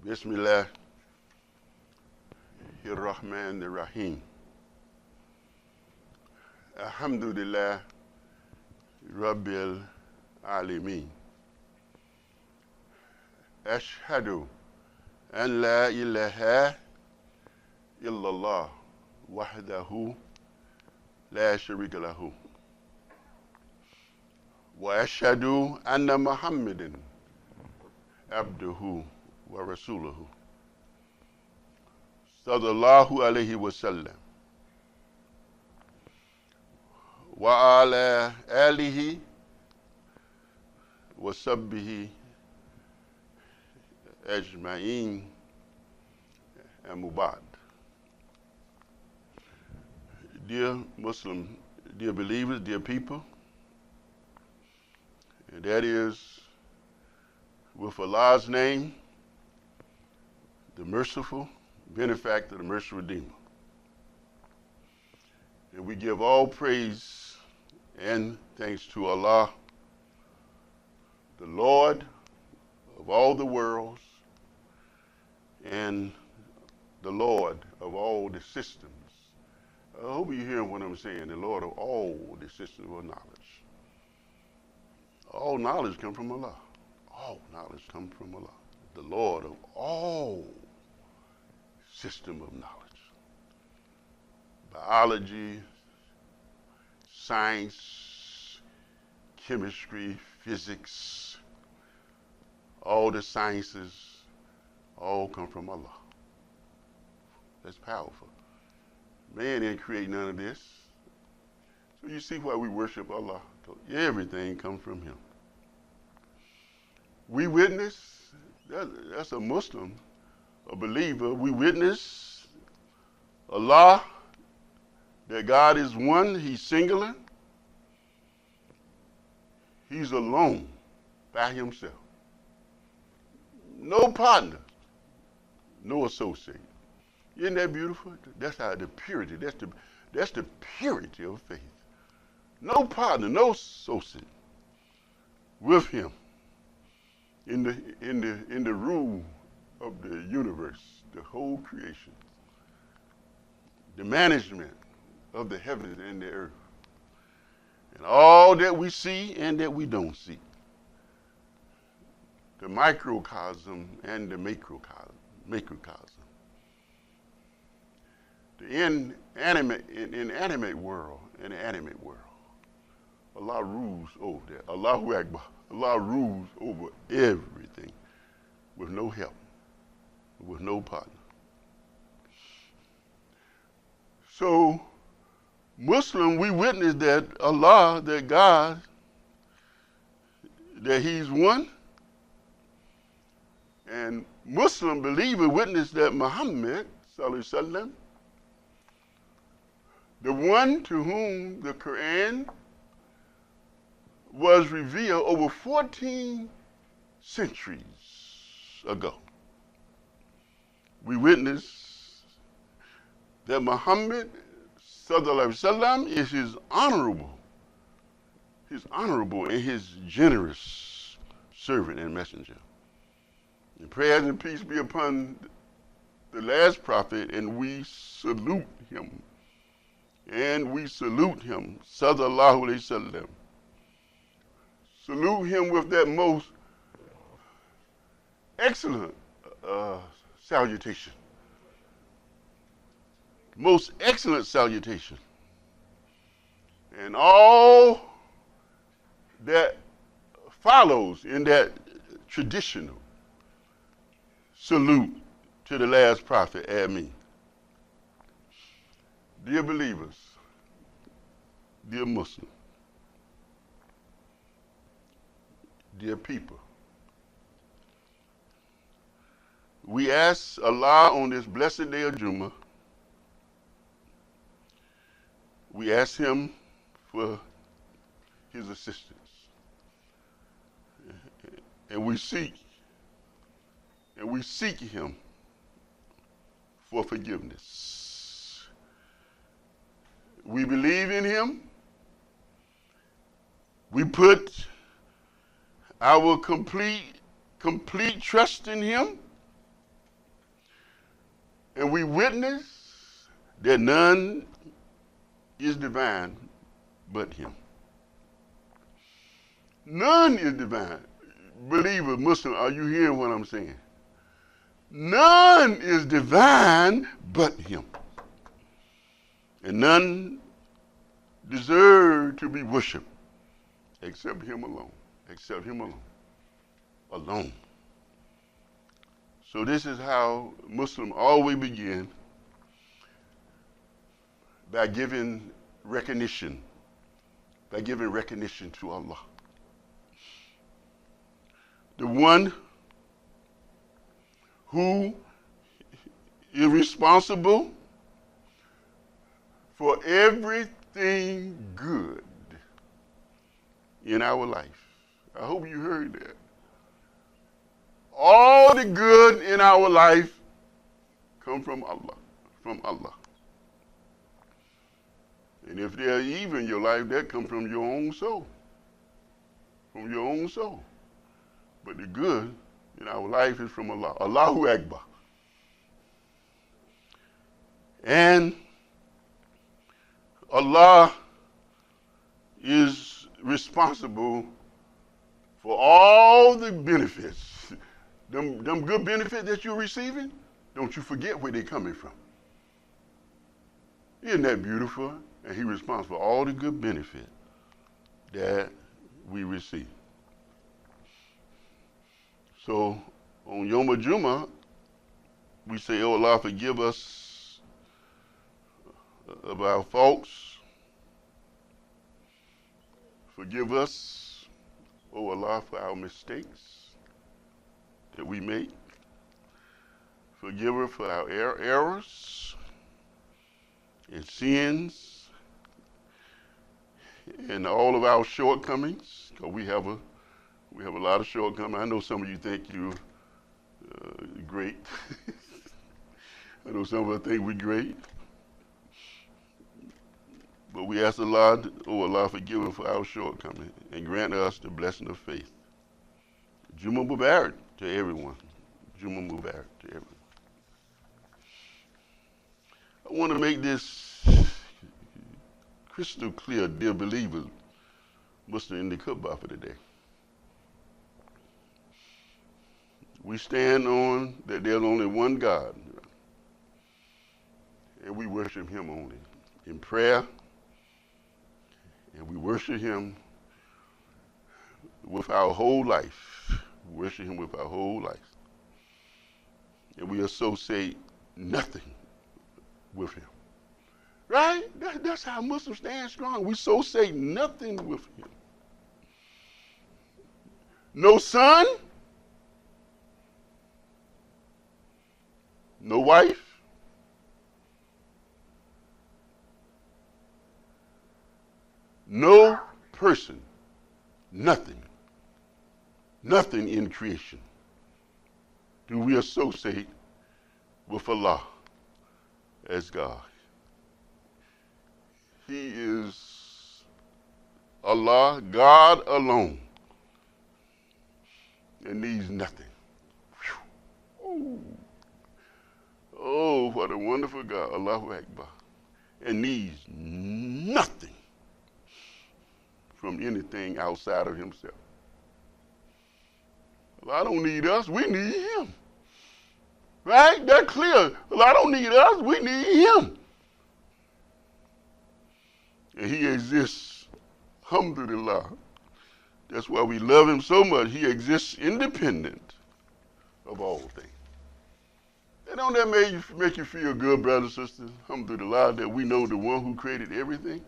Bismillah ar-Rahman ar-Rahim. Alhamdulillah Rabbil Alameen. Ashhadu an la ilaha illallah wahdahu la sharika lahu. Wa ashhadu anna Muhammadan Abduhu wa Rasuluhu. Sallallahu alayhi wa sallam. Wa ala alihi wa sahbihi ajma'in and mubad. Dear Muslim, dear believers, dear people, and that is with Allah's name, the merciful benefactor, the merciful redeemer. And we give all praise and thanks to Allah, the Lord of all the worlds and the Lord of all the systems. I hope you're hearing what I'm saying, the Lord of all the systems of knowledge. All knowledge comes from Allah. All knowledge comes from Allah, the Lord of all system of knowledge. Biology, science, chemistry, physics, all the sciences, all come from Allah. That's powerful. Man didn't create none of this. So you see why we worship Allah. Everything comes from Him. We witness, that's a Muslim, a believer, we witness Allah, that God is one, He's singular, He's alone by Himself. No partner, no associate. Isn't that beautiful? That's how the purity, that's the purity of faith. No partner, no associate with Him in the rule of the universe, the whole creation, the management of the heavens and the earth, and all that we see and that we don't see, the microcosm and the macrocosm, the inanimate world and the animate world. Allah rules over that. Allahu Akbar. Allah rules over everything with no help, with no partner. So, Muslim, we witness that Allah, that God, that He's one. And Muslim believer witness that Muhammad, sallallahu alaihi wasallam, the one to whom the Quran was revealed over 14 centuries ago. We witness that Muhammad sallallahu alaihi wasallam is his honorable and his generous servant and messenger. And prayers and peace be upon the last prophet, and we salute him. Sallallahu alaihi wasallam. Salute him with that most excellent salutation. Most excellent salutation. And all that follows in that traditional salute to the last prophet, Ameen. Dear believers, dear Muslims, dear people, we ask Allah on this blessed day of Jumu'ah, we ask Him for His assistance. And we seek Him for forgiveness. We believe in Him. We put our complete trust in Him. And we witness that none is divine but him. None is divine. Believer, Muslim, are you hearing what I'm saying? None is divine but him. And none deserve to be worshipped except him alone. Except him alone. Alone. So this is how Muslims always begin, by giving recognition to Allah. The one who is responsible for everything good in our life. I hope you heard that. All the good in our life come from Allah, from Allah. And if they're evil in your life, that comes from your own soul. From your own soul. But the good in our life is from Allah. Allahu Akbar. And Allah is responsible for all the benefits. Them good benefits that you're receiving, don't you forget where they're coming from. Isn't that beautiful? And he's responsible for all the good benefit that we receive. So on Yom Jumu'ah, we say, oh Allah, forgive us of our faults. Forgive us, oh Allah, for our mistakes that we make. Forgive us for our errors and sins and all of our shortcomings, because we have a lot of shortcomings. I know some of you think you're great. I know some of us think we're great. But we ask Allah, oh Allah, forgive us for our shortcomings and grant us the blessing of faith. Jumu'ah Mubarak to everyone. Jumu'ah Mubarak to everyone. I want to make this crystal clear, dear believers, Muslim in the khutbah for today. We stand on that there's only one God, and we worship him only in prayer, and we worship him with our whole life. We worship him with our whole life. And we associate nothing with him. Right? That's how Muslims stand strong. We associate nothing with him. No son, no wife, no person, nothing in creation do we associate with Allah as God. He is Allah, God alone, and needs nothing. Oh, what a wonderful God, Allahu Akbar, and needs nothing from anything outside of himself. Allah don't need us, we need him. Right? That's clear. Allah don't need us, we need him. And he exists, alhamdulillah. That's why we love him so much. He exists independent of all things. And don't that make you feel good, brothers and sisters? Alhamdulillah, that we know the one who created everything.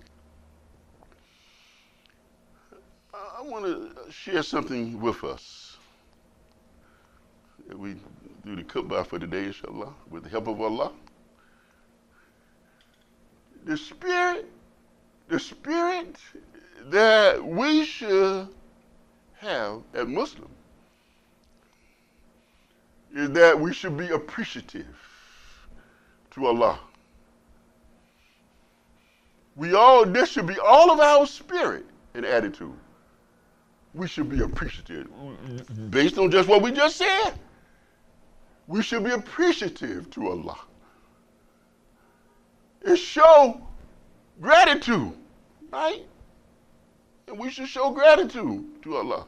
I want to share something with us. We do the khutbah for today, inshallah, with the help of Allah. The spirit that we should have as Muslims is that we should be appreciative to Allah. This should be all of our spirit and attitude. We should be appreciative. Based on just what we just said, we should be appreciative to Allah and show gratitude, right? And we should show gratitude to Allah.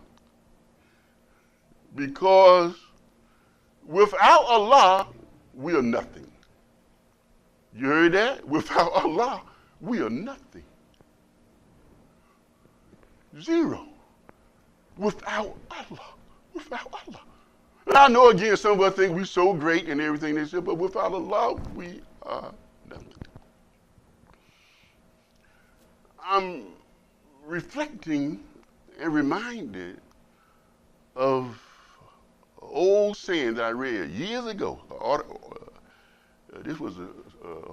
Because without Allah, we are nothing. You heard that? Without Allah, we are nothing. Zero. Without Allah. Without Allah. And I know, again, some of us think we're so great and everything they say, but without Allah, we are nothing. I'm reflecting and reminded of an old saying that I read years ago. This was an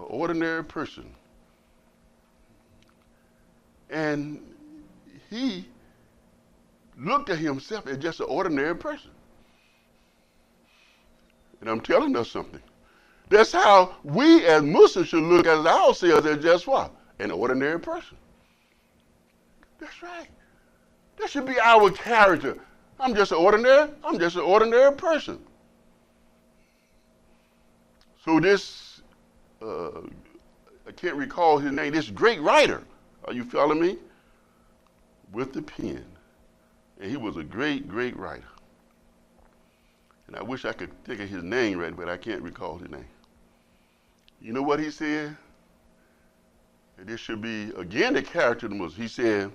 ordinary person. And he looked at himself as just an ordinary person. And I'm telling us something. That's how we as Muslims should look at ourselves as just what? An ordinary person. That's right. That should be our character. I'm just an ordinary person. So this, I can't recall his name, this great writer, are you following me? With the pen. And he was a great, great writer. And I wish I could think of his name right, but I can't recall his name. You know what he said? And this should be, again, the character of the Muslim. He said,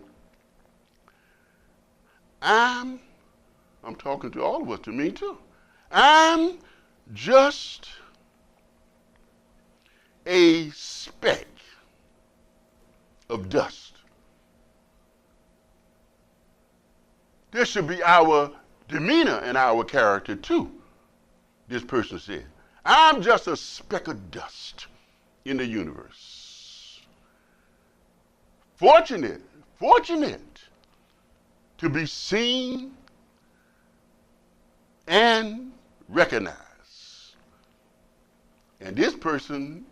I'm talking to all of us, to me too. I'm just a speck of dust. This should be our demeanor and our character too, this person said. I'm just a speck of dust in the universe. Fortunate to be seen and recognized. And this person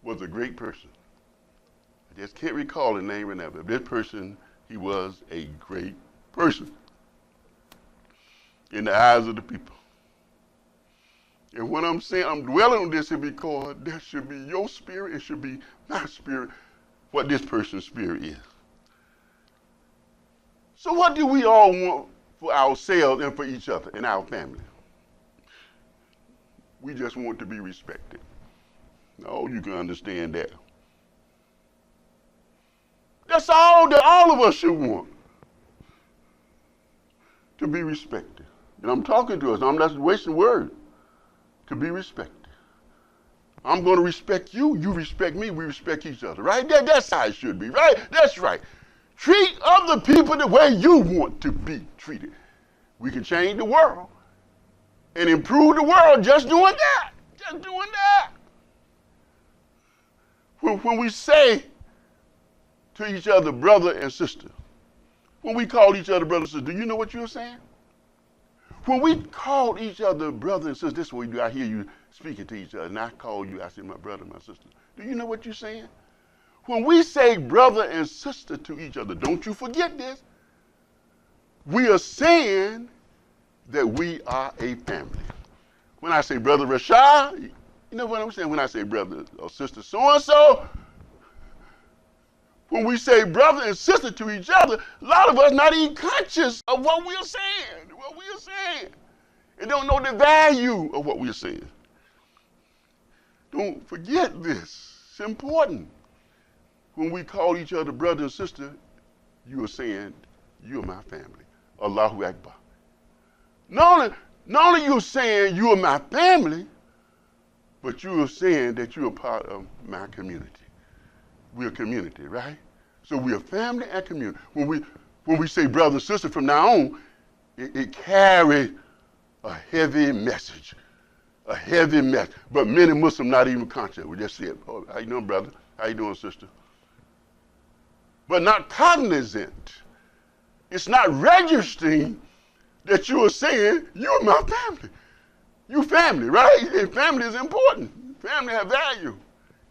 was a great person. I just can't recall the name right now, but this person, he was a great person in the eyes of the people. And what I'm saying, I'm dwelling on this is because that should be your spirit, it should be my spirit, what this person's spirit is. So what do we all want for ourselves and for each other and our family? We just want to be respected. Oh, you can understand that. That's all that all of us should want. To be respected. And I'm talking to us, I'm not wasting words. To be respected. I'm going to respect you, you respect me, we respect each other, right? That's how it should be, right? That's right. Treat other people the way you want to be treated. We can change the world and improve the world just doing that. Just doing that. When we say to each other, brother and sister, when we call each other brother and sister, do you know what you're saying? When we call each other brother and sister, this is what we do. I hear you speaking to each other, and I call you, I say my brother, my sister. Do you know what you're saying? When we say brother and sister to each other, don't you forget this. We are saying that we are a family. When I say brother Rashad, you know what I'm saying? When I say brother or sister so-and-so, when we say brother and sister to each other, a lot of us not even conscious of what we're saying. And don't know the value of what we're saying. Don't forget this. It's important. When we call each other brother and sister, you are saying, you are my family. Allahu Akbar. Not only you saying you are my family, but you are saying that you are part of my community. We're a community, right? So we're family and community. When we say brother and sister from now on, it carries a heavy message. A heavy message. But many Muslims not even conscious. We just say, oh, how you doing, brother? How you doing, sister? But not cognizant. It's not registering that you are saying, you're my family. You family, right? And family is important. Family have value.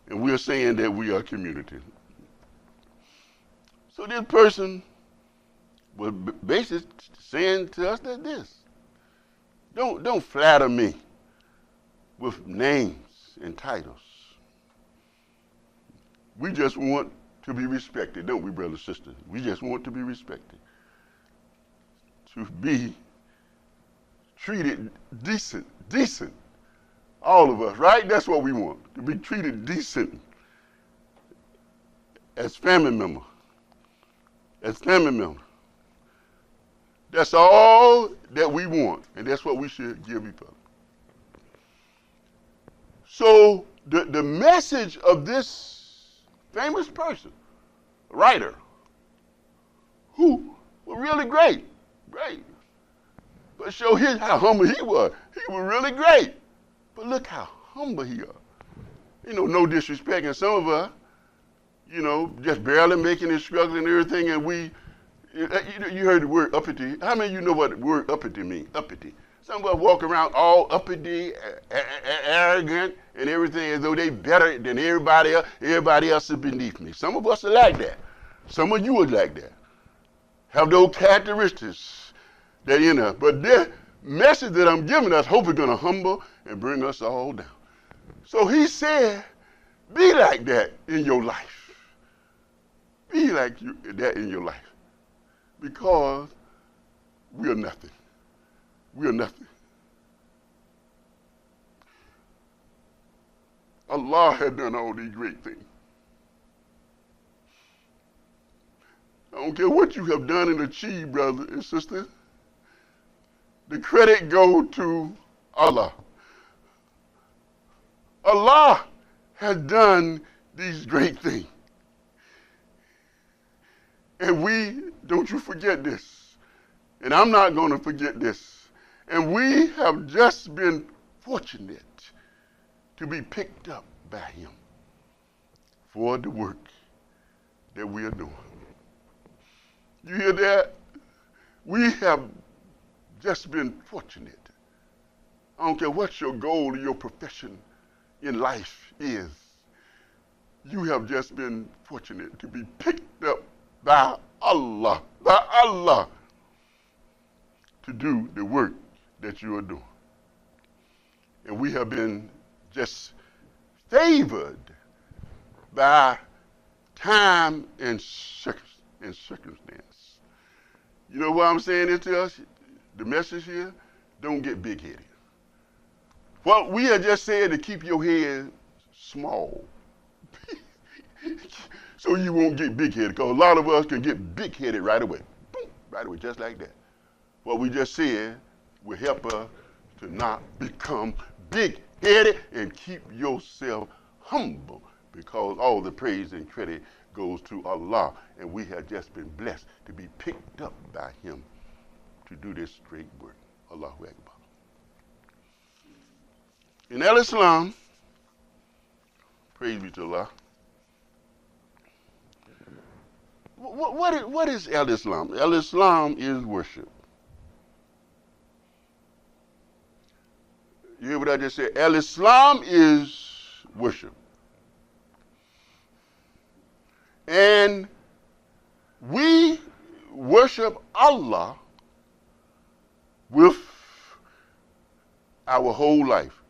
And we're saying that we are community. So this person was basically saying to us that this. Don't flatter me with names and titles. We just want to be respected, don't we, brothers and sisters? We just want to be respected. To be treated decent. All of us, right? That's what we want. To be treated decent as family members. As family members. That's all that we want, and that's what we should give each other. So the message of this famous person, writer, who was really great, but show him how humble he was. He was really great, but look how humble he is. You know, no disrespect, and some of us, you know, just barely making it, struggling and everything, and we, you heard the word uppity. How many of you know what the word uppity means? Uppity. Some of us walk around all uppity, arrogant, and everything as though they better than everybody else. Everybody else is beneath me. Some of us are like that. Some of you are like that. Have those characteristics that in us. But this message that I'm giving us, hope is going to humble and bring us all down. So he said, be like that in your life. Be like that in your life. Because we are nothing. We are nothing. Allah had done all these great things. I don't care what you have done and achieved, brothers and sisters. The credit goes to Allah. Allah has done these great things. And don't you forget this. And I'm not going to forget this. And we have just been fortunate to be picked up by him for the work that we are doing. You hear that? We have just been fortunate. I don't care what your goal or your profession in life is. You have just been fortunate to be picked up by Allah, to do the work that you are doing. And we have been just favored by time and circumstance. You know what I'm saying this to us? The message here, don't get big-headed. What we have just said to keep your head small. So you won't get big-headed, because a lot of us can get big-headed right away. Boom, right away, just like that. What we just said will help us to not become big-headed and keep yourself humble, because all the praise and credit goes to Allah, and we have just been blessed to be picked up by him to do this great work. Allahu Akbar. In Islam, praise be to Allah. What is Islam? Islam is worship. You hear what I just said? Islam is worship. And we worship Allah with our whole life.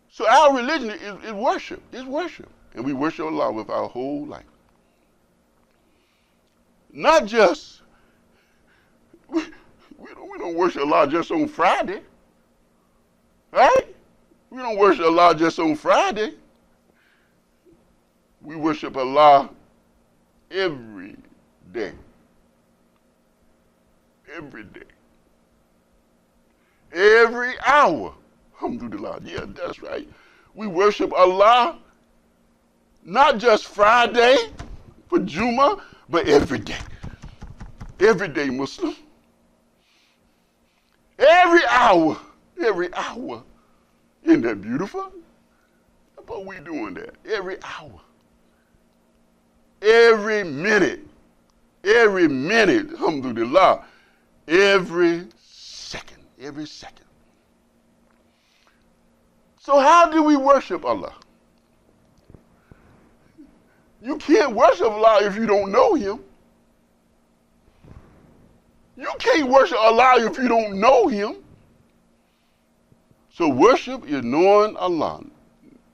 So our religion is worship. It's worship. And we worship Allah with our whole life. Not just, we don't worship Allah just on Friday. Right? We don't worship Allah just on Friday. We worship Allah every day. Every day. Every hour. Alhamdulillah. Yeah, that's right. We worship Allah not just Friday for Jumu'ah, but every day. Every day, Muslim. Every hour. Every hour. Isn't that beautiful? How about we doing that? Every hour. Every minute. Every minute. Alhamdulillah. Every second. Every second. So how do we worship Allah? You can't worship Allah if you don't know him. You can't worship Allah if you don't know him. So worship is knowing Allah,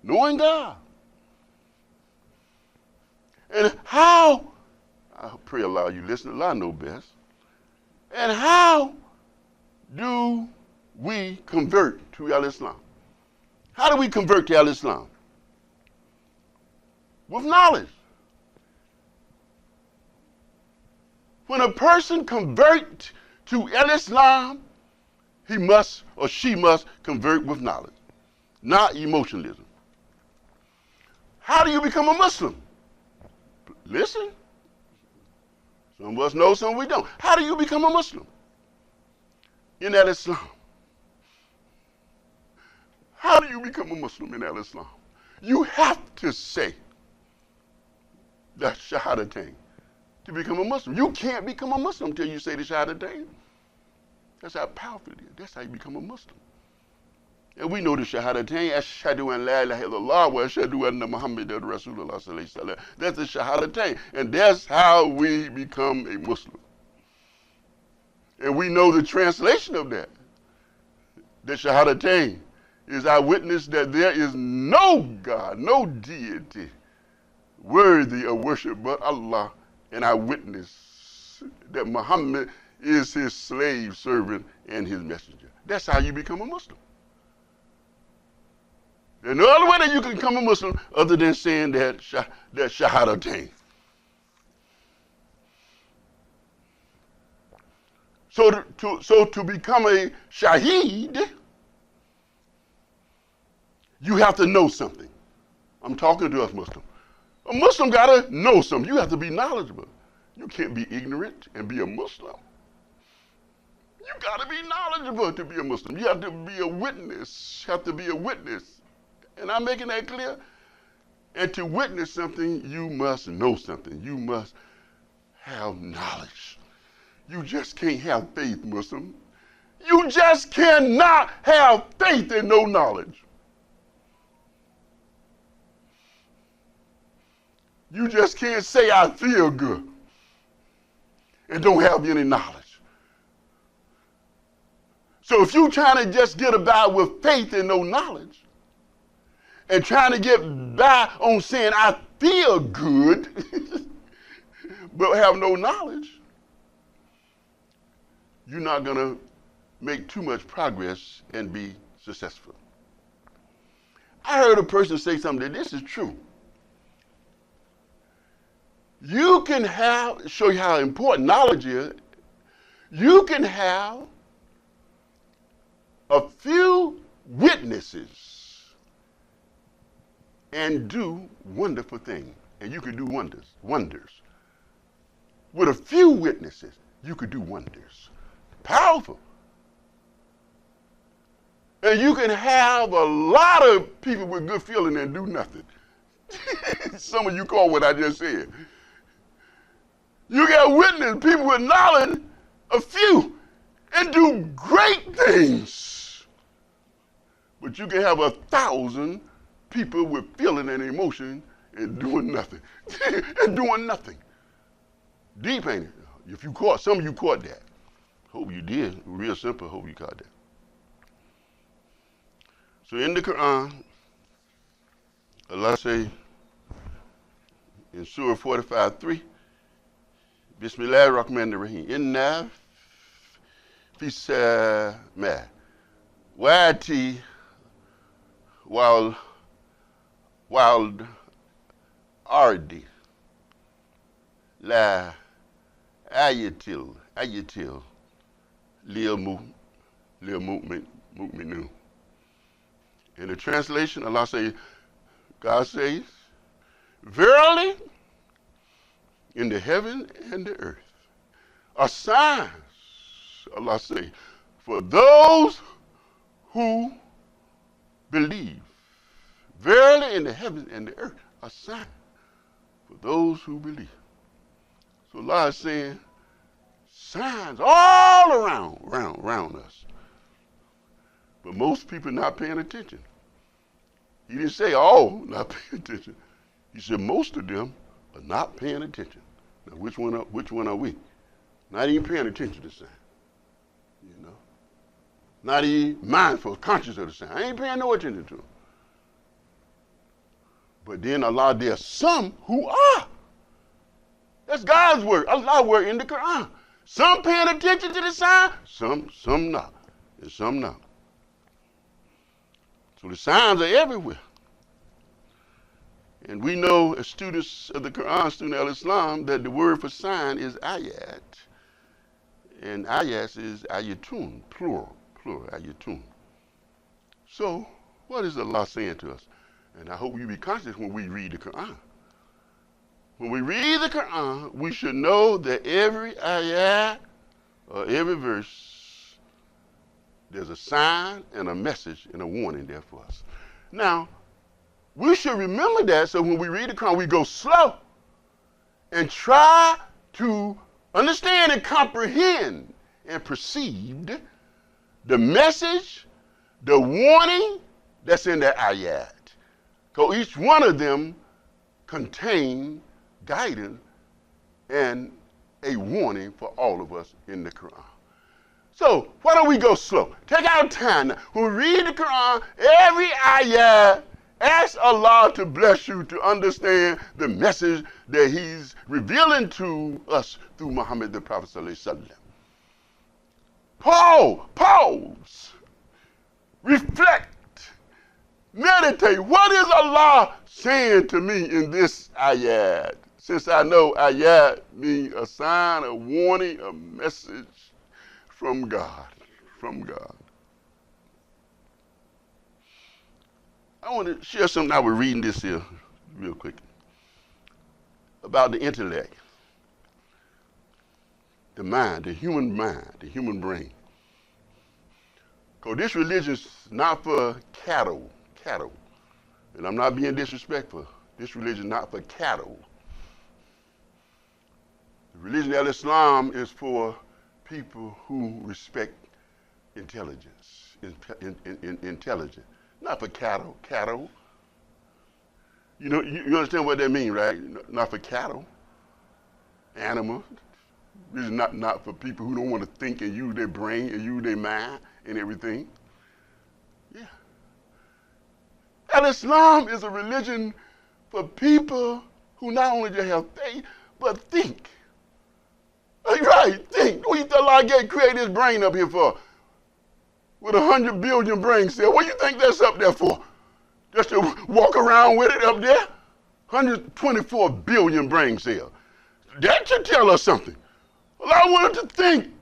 knowing God. And how, I pray Allah you listen, Allah know best. And how do we convert to Al-Islam? How do we convert to Al-Islam? With knowledge. When a person converts to Al-Islam, he must or she must convert with knowledge, not emotionalism. How do you become a Muslim? Listen. Some of us know, some we don't. How do you become a Muslim in Al-Islam? How do you become a Muslim in Al-Islam? You have to say the Shahadatain to become a Muslim. You can't become a Muslim until you say the Shahadatain. That's how powerful it is. That's how you become a Muslim. And we know the Shahadatain, Ashhadu an la ilaha illallah wa ashhadu anna Muhammadan Rasulullah sallallahu alaihi wasallam. That's the Shahadatain. And that's how we become a Muslim. And we know the translation of that. The Shahadatain is I witness that there is no God, no deity worthy of worship but Allah. And I witness that Muhammad is his slave, servant, and his messenger. That's how you become a Muslim. There's no other way that you can become a Muslim other than saying that Shahadatain. So to become a Shaheed, you have to know something. I'm talking to us Muslims. A Muslim got to know something. You have to be knowledgeable. You can't be ignorant and be a Muslim. You got to be knowledgeable to be a Muslim. You have to be a witness. You have to be a witness. And I'm making that clear. And to witness something, you must know something. You must have knowledge. You just can't have faith, Muslim. You just cannot have faith and no knowledge. You just can't say, I feel good, and don't have any knowledge. So if you're trying to just get about with faith and no knowledge, and trying to get by on saying, I feel good, but have no knowledge, you're not going to make too much progress and be successful. I heard a person say something, this is true. You can show you how important knowledge is, you can have a few witnesses and do wonderful things. And you can do wonders. With a few witnesses, you could do wonders. Powerful. And you can have a lot of people with good feeling and do nothing. Some of you call what I just said. You got witness, people with knowledge, a few, and do great things. But you can have 1,000 people with feeling and emotion and doing nothing. And doing nothing. Deep, ain't it? If you caught, some of you caught that. Hope you did. Real simple, hope you caught that. So in the Quran, Allah say in Surah 45:3, Bismillah ar-Rahman ar-Rahim. Inna fi sama wati wal ardi la ayatil lil mu'minu. In the translation, Allah says, God says, verily, in the heaven and the earth are signs, Allah says, for those who believe. Verily, in the heaven and the earth are signs for those who believe. So Allah is saying, signs all around us. But most people not paying attention. He didn't say all not paying attention. He said most of them are not paying attention. Now which one are we? Not even paying attention to the sign. You know? Not even mindful, conscious of the sign. I ain't paying no attention to them. But then Allah, there's some who are. That's God's word. Allah's word in the Quran. Some paying attention to the sign, some not, and some not. So the signs are everywhere. And we know as students of the Quran, students of Islam, that the word for sign is ayat. And ayat is ayatun, plural, ayatun. So what is Allah saying to us? And I hope you be conscious when we read the Quran. When we read the Quran, we should know that every ayat or every verse, there's a sign and a message and a warning there for us. Now, we should remember that so when we read the Quran, we go slow and try to understand and comprehend and perceive the message, the warning that's in that ayat. Because each one of them contain guidance and a warning for all of us in the Quran. So why don't we go slow? Take our time. Now. When we read the Quran, every ayah, ask Allah to bless you to understand the message that He's revealing to us through Muhammad the Prophet ﷺ. Pause, reflect, meditate. What is Allah saying to me in this ayat? Since I know ayat means a sign, a warning, a message from God, I want to share something. I was reading this here real quick about the intellect, the mind, the human brain. Because this religion is not for cattle, and I'm not being disrespectful. This religion is not for cattle. The religion of Islam is for people who respect intelligence, intelligence. Not for cattle. You know, you understand what that means, right? Not for cattle, animals. This is not for people who don't want to think and use their brain and use their mind and everything. Yeah. And Islam is a religion for people who not only just have faith, but think. Right, think. What you think Allah created this brain up here for? With 100 billion brain cells. What do you think that's up there for? Just to walk around with it up there? 124 billion brain cells. That should tell us something. Allah wanted to think,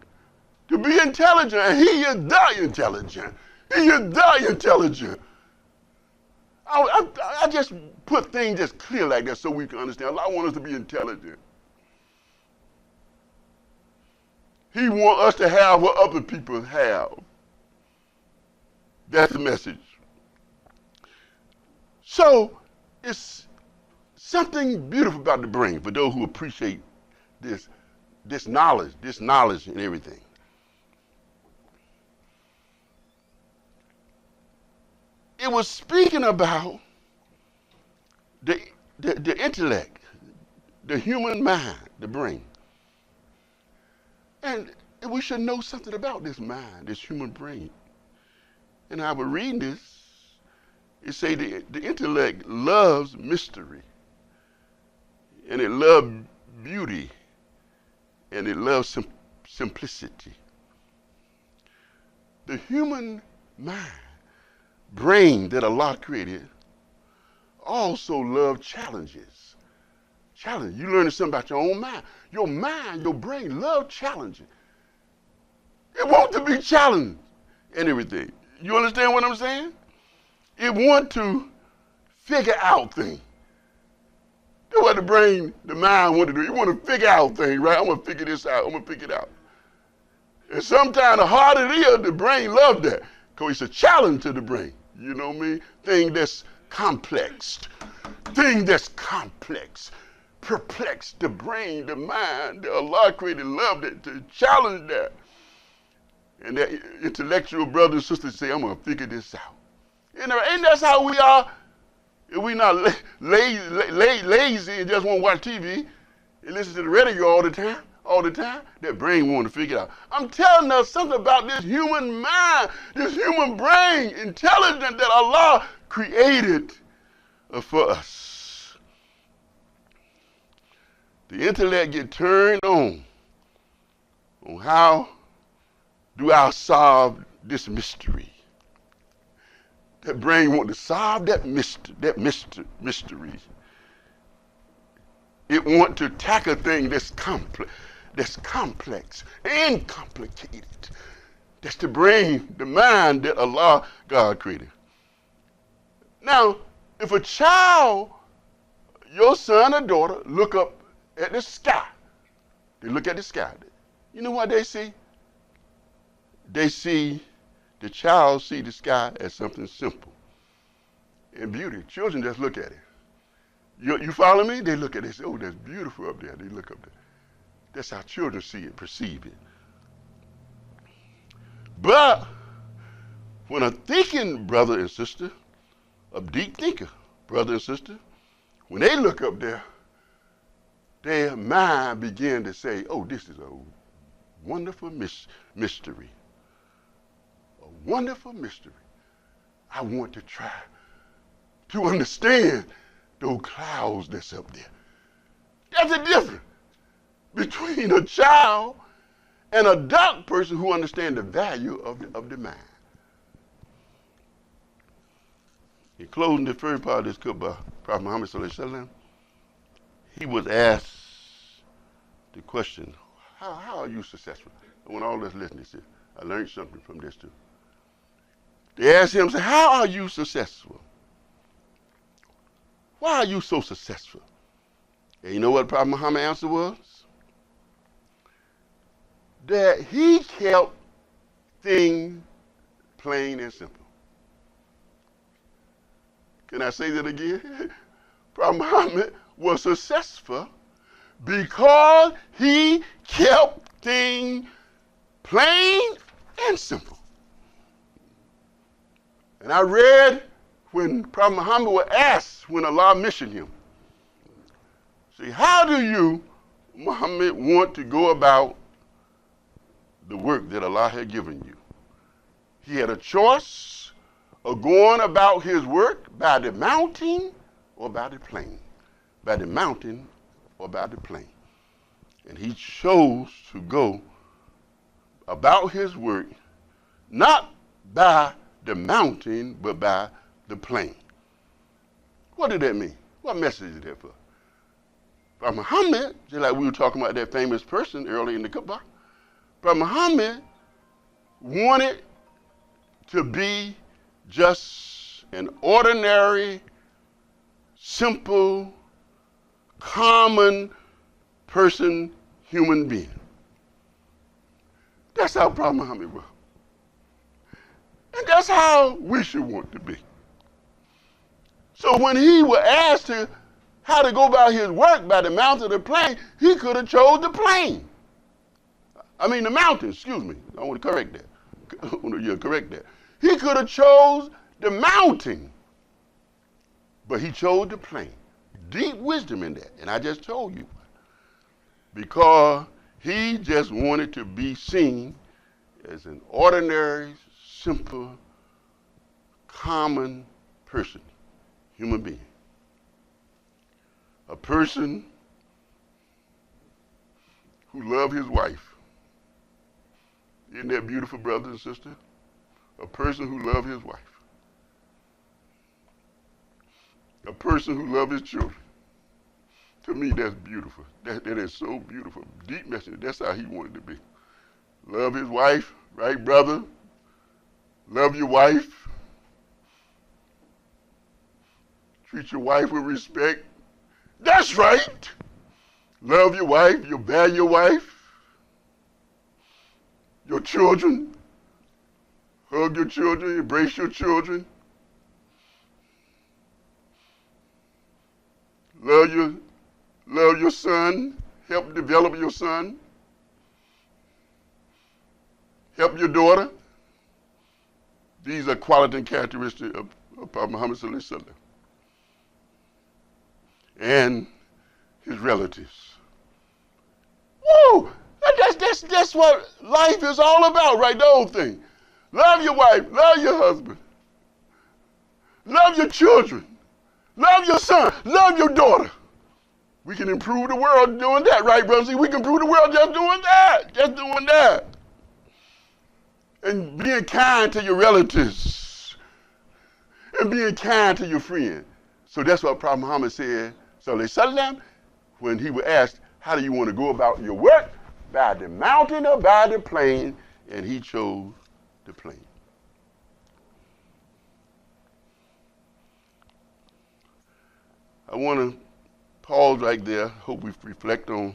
to be intelligent, and He is the intelligent. He is the intelligent. I just put things just clear like that so we can understand. Allah wants us to be intelligent. He wants us to have what other people have. That's the message. So it's something beautiful about the brain for those who appreciate this knowledge and everything. It was speaking about the intellect, the human mind, the brain. And we should know something about this mind, this human brain. And I was reading this, it say the intellect loves mystery, and it loves beauty, and it loves simplicity. The human mind, brain that Allah created, also loves challenges. Challenge. You learning something about your own mind. Your mind, your brain love challenging. It wants to be challenged and everything. You understand what I'm saying? It wants to figure out things. That's what the mind want to do. You want to figure out things, right? I'm going to figure this out. I'm going to figure it out. And sometimes the harder it is, the brain loves that. Because it's a challenge to the brain. You know what I mean? Thing that's complex. Perplex the brain, the mind. The Allah created loved it to challenge that. And that intellectual brothers and sisters say, I'm going to figure this out. You know, and that's how we are. If we're not lazy and just want to watch TV and listen to the radio all the time, that brain want to figure it out. I'm telling us something about this human mind, this human brain, intelligent that Allah created for us. The intellect get turned on how do I solve this mystery. That brain want to solve that mystery. It want to tackle things that's complex and complicated. That's the brain, the mind that Allah, God created. Now, if a child, your son or daughter, look up at the sky, they look at the sky, you know what they see? They see, the child see the sky as something simple and beauty. Children just look at it. You follow me? They look at it and say, oh, that's beautiful up there. They look up there. That's how children see it, perceive it. But when a thinking brother and sister, a deep thinker, brother and sister, when they look up there, their mind begin to say, oh, this is a wonderful mystery. A wonderful mystery. I want to try to understand those clouds that's up there. That's the difference between a child and a adult person who understands the value of the mind. In closing the first part of this book by Prophet Muhammad sallallahu alaihi wasallam, he was asked the question, how are you successful? I want all this listeners here. I learned something from this too. They asked him, how are you successful? Why are you so successful? And you know what Prophet Muhammad's answer was? That he kept things plain and simple. Can I say that again? Prophet Muhammad was successful because he kept things plain and simple. And I read when Prophet Muhammad was asked when Allah missioned him, see, how do you, Muhammad, want to go about the work that Allah had given you? He had a choice of going about his work by the mountain or by the plain. By the mountain or by the plain. And he chose to go about his work not by the mountain but by the plain. What did that mean? What message is that for? Prophet Muhammad, just like we were talking about that famous person earlier in the Kaaba, Prophet Muhammad wanted to be just an ordinary, simple, common person, human being. That's how Prophet Muhammad was. And that's how we should want to be. So when he was asked how to go about his work by the mountain or the plain, he could have chose the plain. I mean the mountain, excuse me. I want to correct that. Correct that. He could have chose the mountain, but he chose the plain. Deep wisdom in that, and I just told you. Because he just wanted to be seen as an ordinary, simple, common person, human being. A person who loved his wife. Isn't that beautiful, brothers and sisters? A person who loved his wife. A person who loved his children. To me, that's beautiful. That is so beautiful. Deep message. That's how he wanted to be. Love his wife, right, brother? Love your wife. Treat your wife with respect. That's right. Love your wife. You value your wife. Your children. Hug your children. Embrace your children. Love your son. Help develop your son. Help your daughter. These are quality and characteristics of Prophet Muhammad sallallahu alaihi wasallam and his relatives. Woo! That's what life is all about, right? The whole thing. Love your wife. Love your husband. Love your children. Love your son. Love your daughter. We can improve the world doing that, right, brothers? See, we can improve the world just doing that. Just doing that. And being kind to your relatives. And being kind to your friends. So that's what Prophet Muhammad said, sallallahu alaihi wasallam, when he was asked, how do you want to go about your work? By the mountain or by the plain? And he chose the plain. I want to pause right there. Hope we reflect on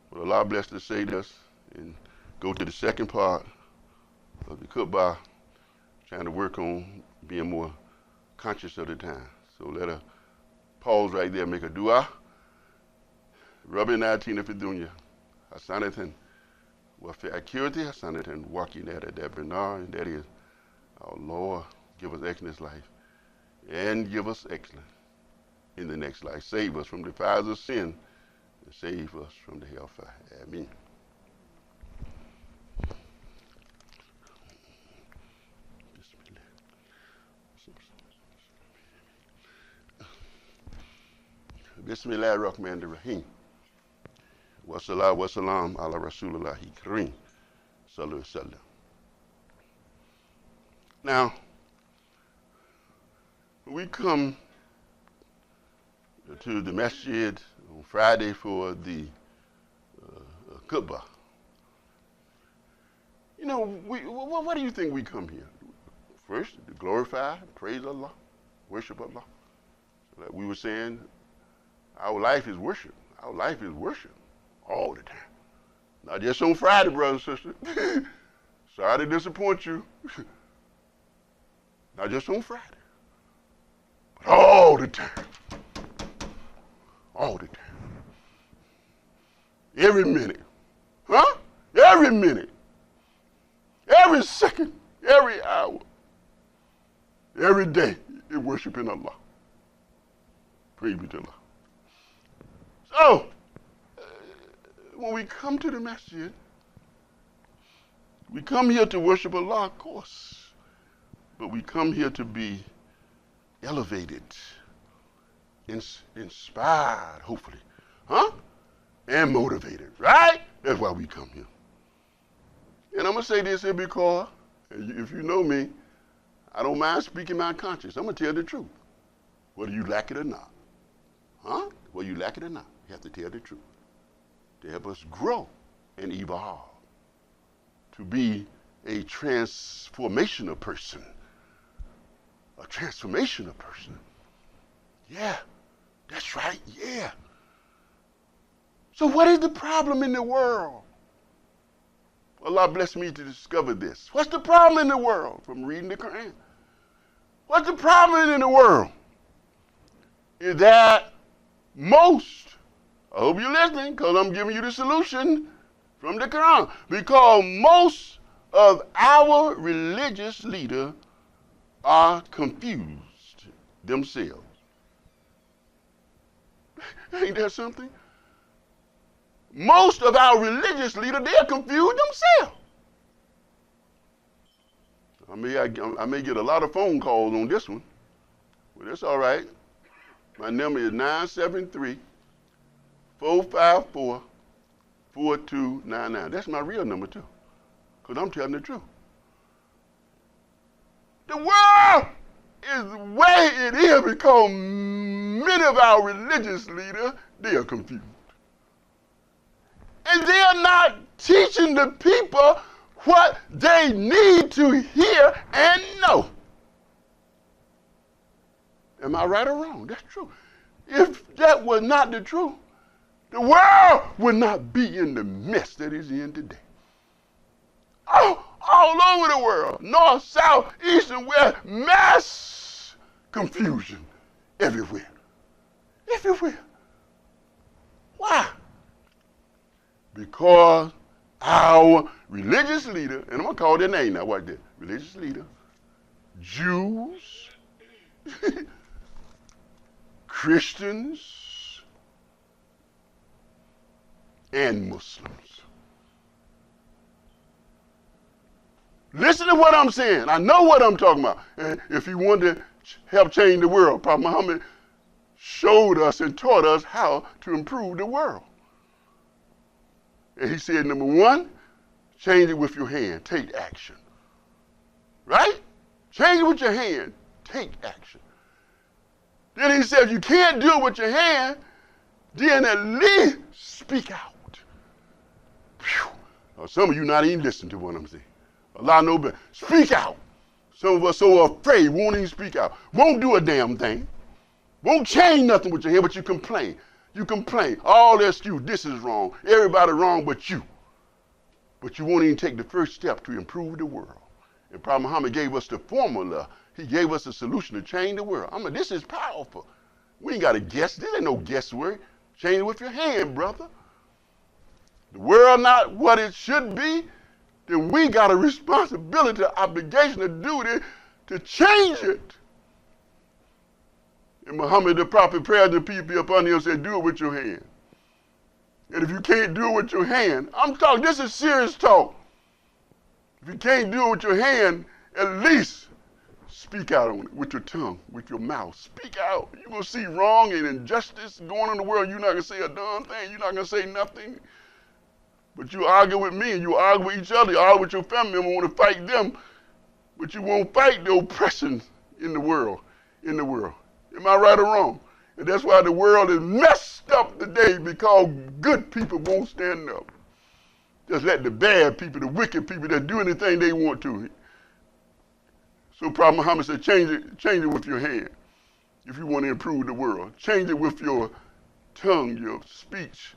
what Allah blessed us to say to us and go to the second part of the khutbah, trying to work on being more conscious of the time. So let us pause right there, make a dua. Rabbina atina fid dunya hasanatan wa fi akhirati hasanatan wa qina adhaban nar, and that is, our Lord, give us excellence life and give us excellence in the next life. Save us from the fires of sin and save us from the hellfire. Amen. Bismillah ar-Rahman ar-Rahim. Wa salatu wa salam ala Rasulillahi Kareem. Sallallahu alaihi wasallam. Now, we come to the masjid on Friday for the khutbah. You know, what do you think we come here? First, to glorify, praise Allah, worship Allah. Like we were saying, our life is worship. Our life is worship all the time. Not just on Friday, brothers and sisters. Sorry to disappoint you. Not just on Friday, but all the time. All the time. Every minute. Huh? Every minute. Every second. Every hour. Every day. You're worshiping Allah. Praise be to Allah. So, when we come to the masjid, we come here to worship Allah, of course. But we come here to be elevated, inspired, hopefully, and motivated, right? That's why we come here. And I'm going to say this here because, if you know me, I don't mind speaking my conscience. I'm going to tell the truth, whether you like it or not. Whether you like it or not, you have to tell the truth to help us grow and evolve, to be a transformational person. A transformational person. Yeah, that's right, yeah. So what is the problem in the world? Allah bless me to discover this. What's the problem in the world from reading the Quran? What's the problem in the world? Is that most, I hope you're listening because I'm giving you the solution from the Quran, because most of our religious leaders are confused themselves. Ain't that something? Most of our religious leaders, they're confused themselves. I may get a lot of phone calls on this one, but that's all right. My number is 973-454-4299. That's my real number too, because I'm telling the truth. The world is the way it is because many of our religious leaders, they are confused. And they are not teaching the people what they need to hear and know. Am I right or wrong? That's true. If that was not the truth, the world would not be in the mess that it's in today. All over the world, north, south, east, and west, mass confusion everywhere. Everywhere. Why? Because our religious leader, and I'm going to call their name now, what that? Religious leader, Jews, Christians, and Muslims. Listen to what I'm saying. I know what I'm talking about. And if you want to help change the world, Prophet Muhammad showed us and taught us how to improve the world. And he said, number one, change it with your hand. Take action. Right? Change it with your hand. Take action. Then he said, if you can't do it with your hand, then at least speak out. Whew. Now, some of you not even listening to what I'm saying. A lot know better. Speak out. Some of us so afraid, won't even speak out. Won't do a damn thing. Won't change nothing with your hand, but you complain. You complain. All that's you. This is wrong. Everybody wrong but you. But you won't even take the first step to improve the world. And Prophet Muhammad gave us the formula. He gave us a solution to change the world. I mean, this is powerful. We ain't got to guess. This ain't no guesswork. Change it with your hand, brother. The world not what it should be, then we got a responsibility, obligation, a duty to change it. And Muhammad the prophet prayed the people upon him and said, do it with your hand. And if you can't do it with your hand, I'm talking, this is serious talk. If you can't do it with your hand, at least speak out on it with your tongue, with your mouth. Speak out. You're going to see wrong and injustice going on in the world. You're not going to say a darn thing. You're not going to say nothing. But you argue with me and you argue with each other. You argue with your family member, want to fight them. But you won't fight the oppression in the world. Am I right or wrong? And that's why the world is messed up today, because good people won't stand up. Just let the bad people, the wicked people that do anything they want to. So Prophet Muhammad said, change it with your hand if you want to improve the world. Change it with your tongue, your speech.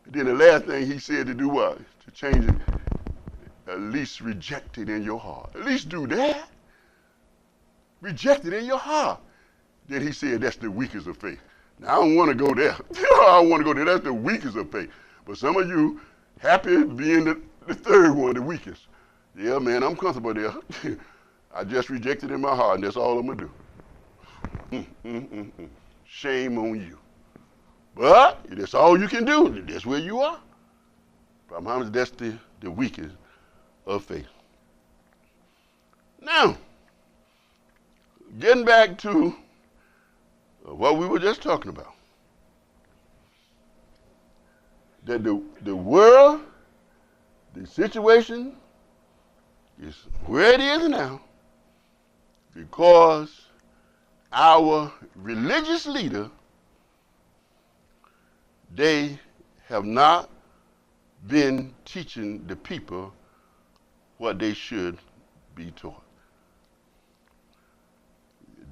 And then the last thing he said to do was to change it, at least reject it in your heart. At least do that. Reject it in your heart. Then he said that's the weakest of faith. Now, I don't want to go there. I don't want to go there. That's the weakest of faith. But some of you happy being the third one, the weakest. Yeah, man, I'm comfortable there. I just rejected it in my heart, and that's all I'm going to do. Shame on you. But that's all you can do. That's where you are. But Muhammad, that's the weakest of faith. Now, getting back to what we were just talking about. That the world, the situation is where it is now because our religious leader, they have not been teaching the people what they should be taught.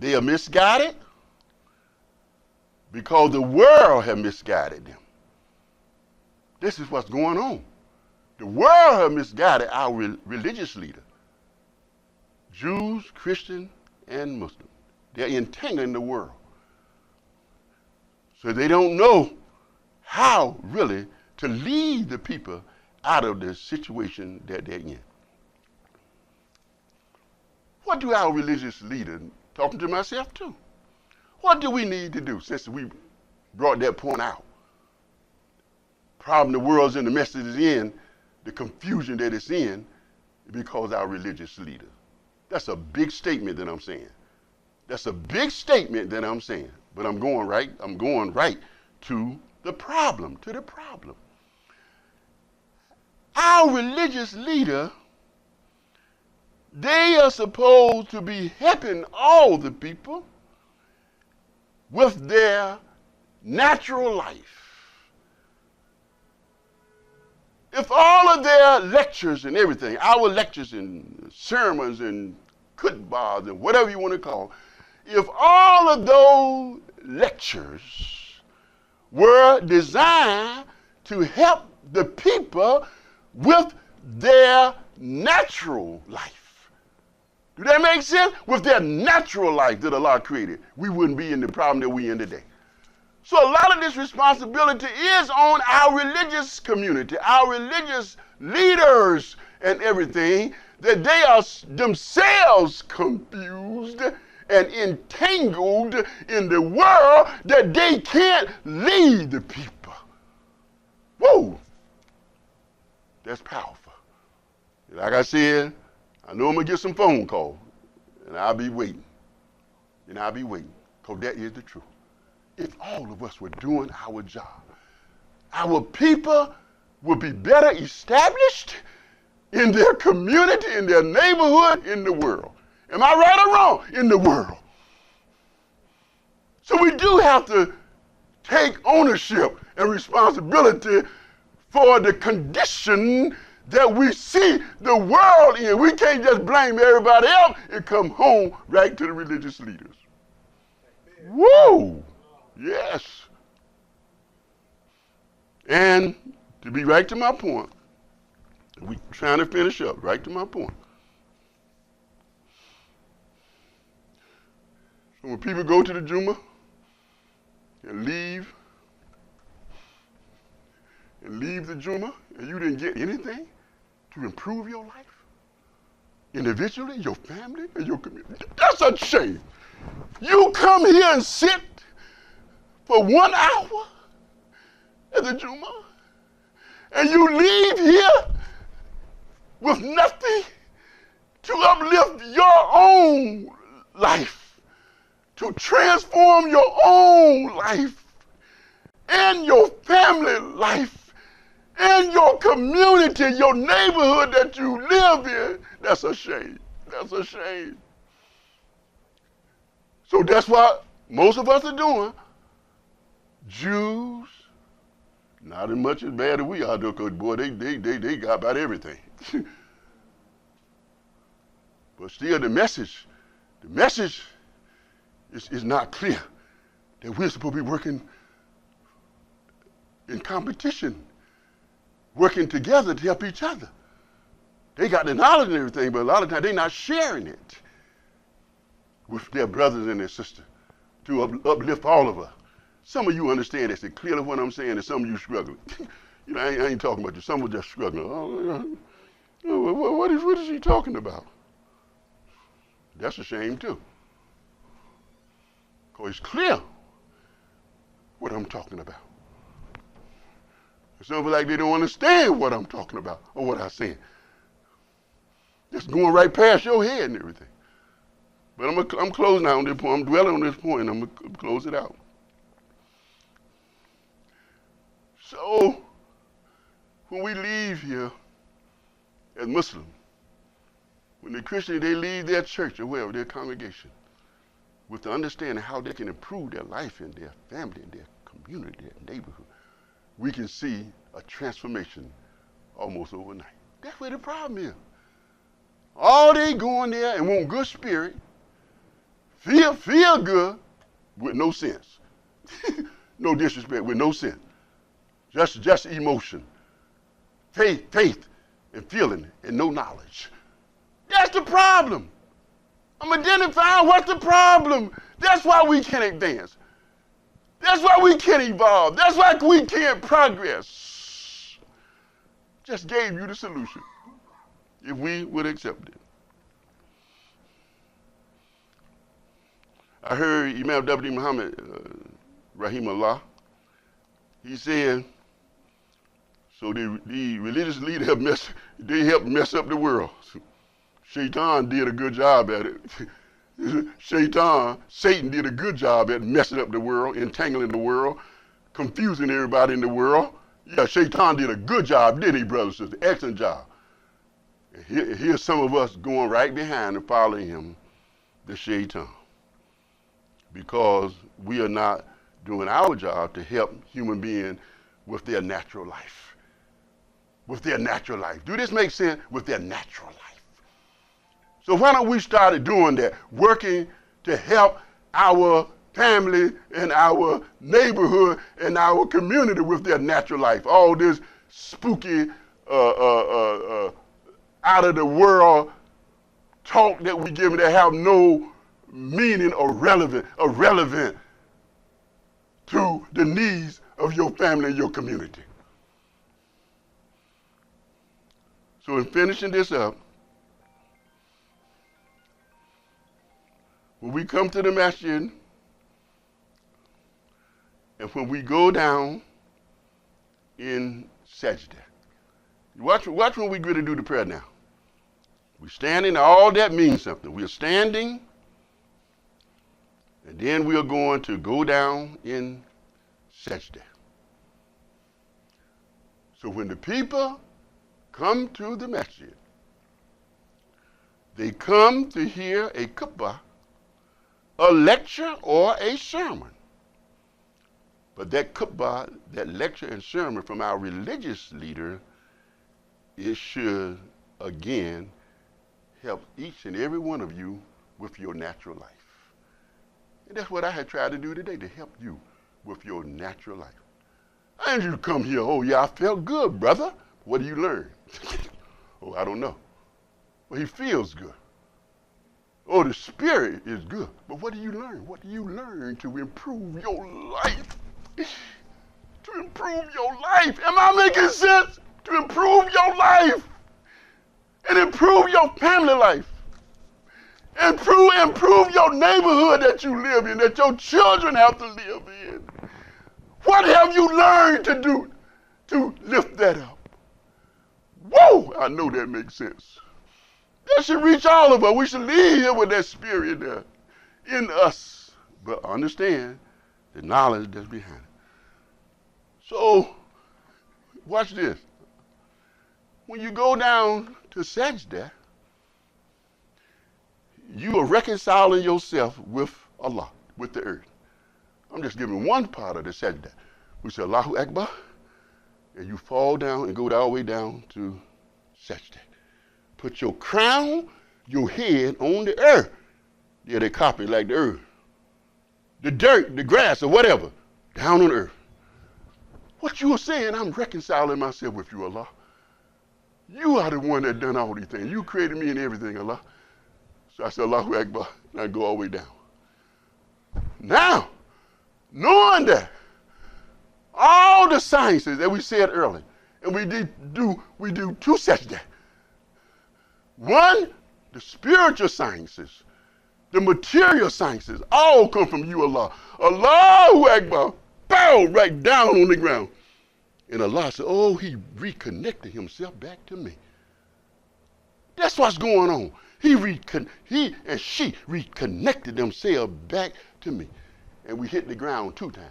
They are misguided because the world has misguided them. This is what's going on. The world has misguided our religious leader. Jews, Christians, and Muslims. They're entangling the world. So they don't know how really to lead the people out of the situation that they're in. What do our religious leaders, talking to myself too, what do we need to do since we brought that point out? Problem the world's in, the mess that it's in, the confusion that it's in, because our religious leader. That's a big statement that I'm saying. That's a big statement that I'm saying. But I'm going right to the problem, Our religious leader, they are supposed to be helping all the people with their natural life. If all of their lectures and everything, our lectures and sermons and khutbahs and whatever you want to call, if all of those lectures were designed to help the people with their natural life. Do that make sense? With their natural life that Allah created, we wouldn't be in the problem that we're in today. So a lot of this responsibility is on our religious community, our religious leaders and everything, that they are themselves confused and entangled in the world that they can't lead the people. Whoa! That's powerful. Like I said, I know I'm going to get some phone calls, and I'll be waiting. Because that is the truth. if all of us were doing our job, our people would be better established in their community, in their neighborhood, in the world. Am I right or wrong? In the world. So we do have to take ownership and responsibility for the condition that we see the world in. We can't just blame everybody else and come home right to the religious leaders. Woo! Yes. And to be right to my point, we're trying to finish up, right to my point. So when people go to the Jumu'ah and leave the Jumu'ah and you didn't get anything to improve your life, individually, your family, and your community, that's a shame. You come here and sit for 1 hour at the Jumu'ah, and you leave here with nothing to uplift your own life, to transform your own life, and your family life, and your community, your neighborhood that you live in. That's a shame. That's a shame. So that's what most of us are doing. Jews, not as much as bad as we are, though, because boy, they got about everything. But still, the message is not clear that we're supposed to be working in competition, working together to help each other. They got the knowledge and everything, but a lot of times they're not sharing it with their brothers and their sisters to uplift all of us. Some of you understand this, and clearly what I'm saying, and some of you struggling. You know, I ain't talking about you. Some are just struggling. What is he talking about? That's a shame too. Because it's clear what I'm talking about. Some people like they don't understand what I'm talking about or what I'm saying. Just going right past your head and everything. But I'm closing out on this point. I'm dwelling on this point, and I'm going to close it out. So, when we leave here as Muslims, when the Christians, they leave their church or wherever, their congregation, with the understanding how they can improve their life and their family and their community, their neighborhood, we can see a transformation almost overnight. That's where the problem is. All they going there and want good spirit, feel good with no sense. No disrespect, with no sense. Just emotion. Faith and feeling and no knowledge. That's the problem. I'm identifying what's the problem. That's why we can't advance. That's why we can't evolve. That's why we can't progress. Just gave you the solution if we would accept it. I heard Imam Abdul Muhammad, Rahimahullah, he said, so the religious leaders helped mess up the world. Shaitan did a good job at it. Satan did a good job at messing up the world, entangling the world, confusing everybody in the world. Yeah, Shaitan did a good job, didn't he, brothers and sisters? Excellent job. And here's some of us going right behind and following him, the Shaitan, because we are not doing our job to help human beings with their natural life. With their natural life. Do this make sense? With their natural life. So why don't we start doing that, working to help our family and our neighborhood and our community with their natural life. All this spooky, out of the world talk that we give that have no meaning or relevant to the needs of your family and your community. So in finishing this up, when we come to the masjid, and when we go down in sajda, watch when we go to do the prayer now. We're standing, all that means something. We're standing, And then we are going to go down in sajda. So when the people come to the masjid, they come to hear a khutbah, a lecture, or a sermon. But that khutbah, that lecture and sermon from our religious leader, it should, again, help each and every one of you with your natural life. And that's what I had tried to do today, to help you with your natural life. I didn't you come here, oh yeah, I felt good, brother. What do you learn? Oh, I don't know. Well, he feels good. Oh, the spirit is good. But what do you learn? What do you learn to improve your life? To improve your life. Am I making sense? To improve your life. And improve your family life. Improve your neighborhood that you live in, that your children have to live in. What have you learned to do to lift that up? Whoa, I know that makes sense. That should reach all of us. We should leave here with that spirit there in us. But understand the knowledge that's behind it. So, watch this. When you go down to sajda, you are reconciling yourself with Allah, with the earth. I'm just giving one part of the sajda. We say Allahu Akbar, and you fall down and go all the way down to sajda. Put your crown, your head on the earth. Yeah, they copy like the earth. The dirt, the grass, or whatever, down on earth. What you are saying, I'm reconciling myself with you, Allah. You are the one that done all these things. You created me and everything, Allah. So I said, Allahu Akbar, and I go all the way down. Now, knowing that, all the sciences that we said earlier, and we do two sajda. One, the spiritual sciences, the material sciences, all come from you, Allah. Allahu Akbar, bow right down on the ground. And Allah said, oh, he reconnected himself back to me. That's what's going on. He and she reconnected themselves back to me. And we hit the ground 2 times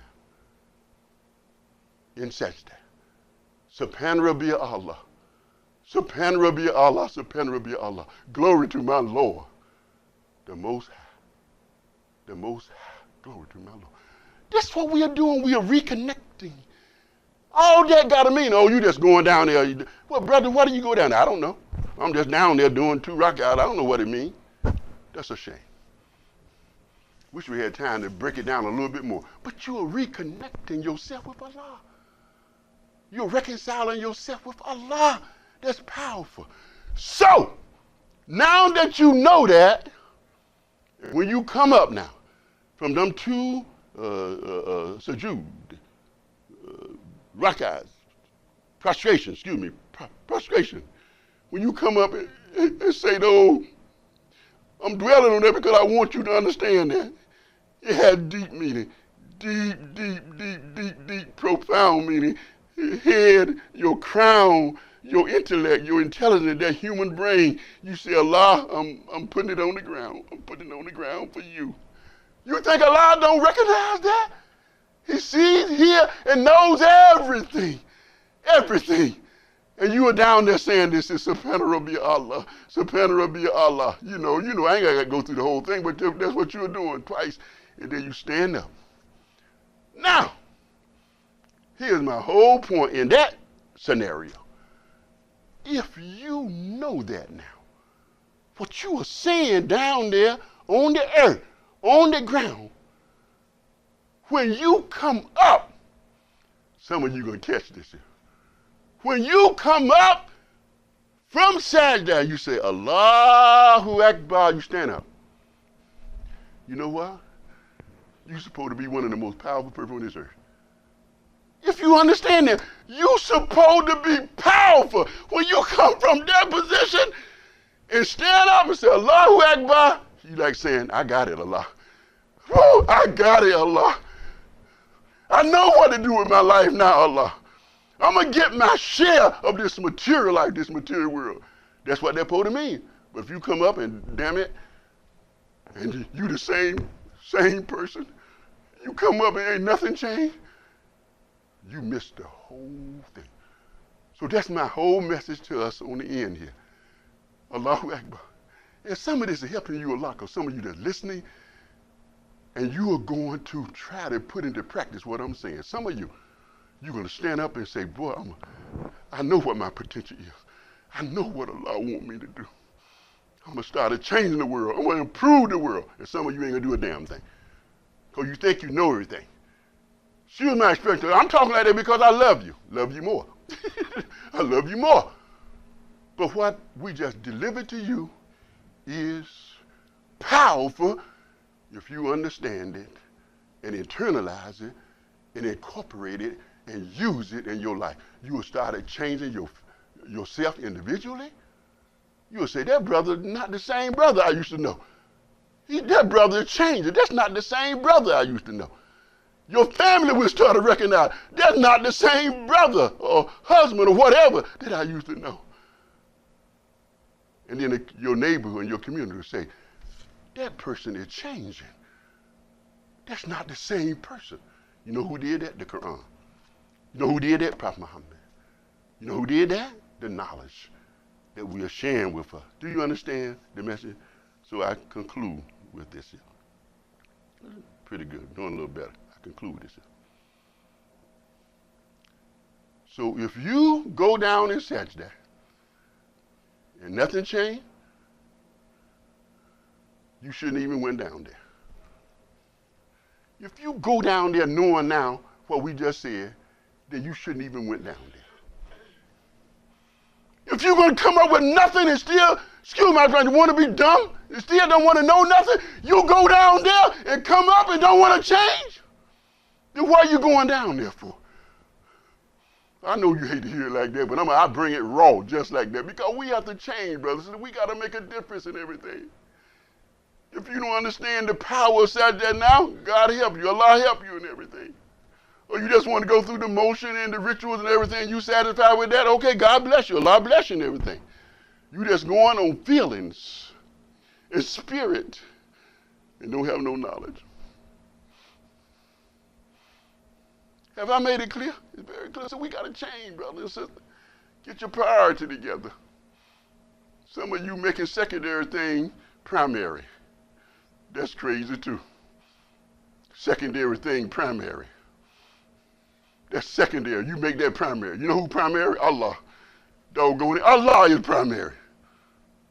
in sajda. Subhan Rabbi Allah. Subhan Rabbi Allah. Subhan Rabbi Allah. Glory to my Lord. The Most High. The Most High. Glory to my Lord. That's what we are doing. We are reconnecting. All that got to mean, oh, you just going down there. Well, brother, why do you go down there? I don't know. I'm just down there doing 2 rak'ahs. I don't know what it means. That's a shame. Wish we had time to break it down a little bit more. But you are reconnecting yourself with Allah. You're reconciling yourself with Allah. That's powerful. So, now that you know that, when you come up now from them 2 sujood, rak'ahs, prostration, prostration. When you come up and say, oh, I'm dwelling on that because I want you to understand that. It has deep meaning. Deep, profound meaning. Head, your crown, your intellect, your intelligence, that human brain. You say, Allah, I'm putting it on the ground. I'm putting it on the ground for you. You think Allah don't recognize that? He sees, hears, and knows everything. Everything. And you are down there saying this is Subhana Rabbi Allah. Subhana Rabbi Allah. You know, I ain't got to go through the whole thing, but that's what you're doing twice. And then you stand up. Now, here's my whole point in that scenario. If you know that now, what you are saying down there on the earth, on the ground, when you come up, some of you going to catch this here. When you come up from sajda, you say, Allahu Akbar, you stand up. You know what? You're supposed to be one of the most powerful people on this earth. If you understand that, you're supposed to be powerful. When you come from that position and stand up and say, Allahu Akbar, you like saying, I got it, Allah. Woo, I got it, Allah. I know what to do with my life now, Allah. I'm going to get my share of this material life, this material world. That's what that's supposed to mean. But if you come up and damn it, and you the same same person. You come up and ain't nothing changed. You missed the whole thing. So that's my whole message to us on the end here. Allahu Akbar. And some of this is helping you a lot, because some of you that's listening, and you are going to try to put into practice what I'm saying. Some of you, you're going to stand up and say, boy, I know what my potential is. I know what Allah want me to do. I'm going to start changing the world. I'm going to improve the world. And some of you ain't going to do a damn thing, because you think you know everything. She was my expectation. I'm talking like that because I love you. Love you more. I love you more. But what we just delivered to you is powerful if you understand it and internalize it and incorporate it and use it in your life. You will start changing yourself individually. You will say, that brother not the same brother I used to know. That brother changed. That's not the same brother I used to know. Your family will start to recognize that's not the same brother or husband or whatever that I used to know. And then your neighborhood and your community will say, that person is changing. That's not the same person. You know who did that? The Quran. You know who did that? Prophet Muhammad. You know who did that? The knowledge that we are sharing with us. Do you understand the message? So I conclude with this here. Pretty good. Doing a little better. I conclude with this here. So if you go down in sajda and nothing changed, you shouldn't even went down there. If you go down there knowing now what we just said, then you shouldn't even went down there. If you're going to come up with nothing and still, excuse my friend, you want to be dumb and still don't want to know nothing, you go down there and come up and don't want to change, then what are you going down there for? I know you hate to hear it like that, but I bring it raw just like that, because we have to change, brothers. We got to make a difference in everything. If you don't understand the power of Sajda now, God help you, Allah help you in everything. Or you just want to go through the motion and the rituals and everything, you satisfied with that, okay, God bless you, Allah bless you and everything. You just going on feelings and spirit and don't have no knowledge. Have I made it clear? It's very clear. So we got to change, brothers and sisters. Get your priority together. Some of you making secondary thing primary. That's crazy too. Secondary thing primary. That's secondary. You make that primary. You know who primary? Allah. Doggone it. Allah is primary.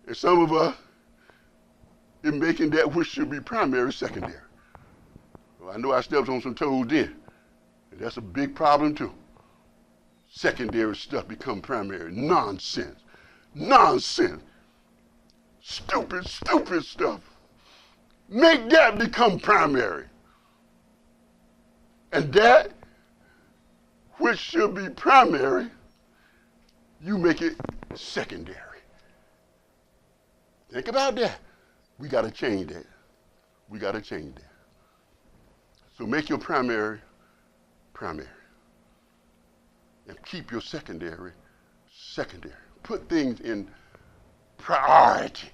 And some of us is making that which should be primary secondary. Well, I know I stepped on some toes then. And that's a big problem too. Secondary stuff become primary. Nonsense. Nonsense. Stupid stuff. Make that become primary. And that which should be primary, you make it secondary. Think about that. We got to change that. We got to change that. So make your primary primary. And keep your secondary secondary. Put things in priority.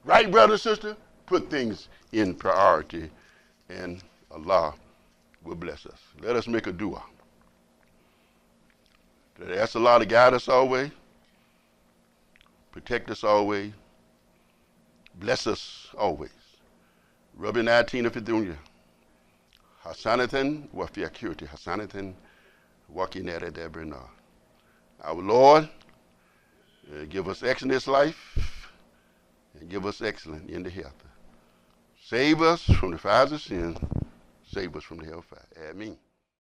Right, brother, sister? Put things in priority, and Allah will bless us. Let us make a dua. Ask Allah to guide us always, protect us always, bless us always. Rabbina atina fid dunya hasanatan wa fi akhirati hasanatan wa qina adhaban nar. Our Lord, give us excellent in this life and give us excellent in the health. Save us from the fires of sin. Save us from the hellfire. Ameen.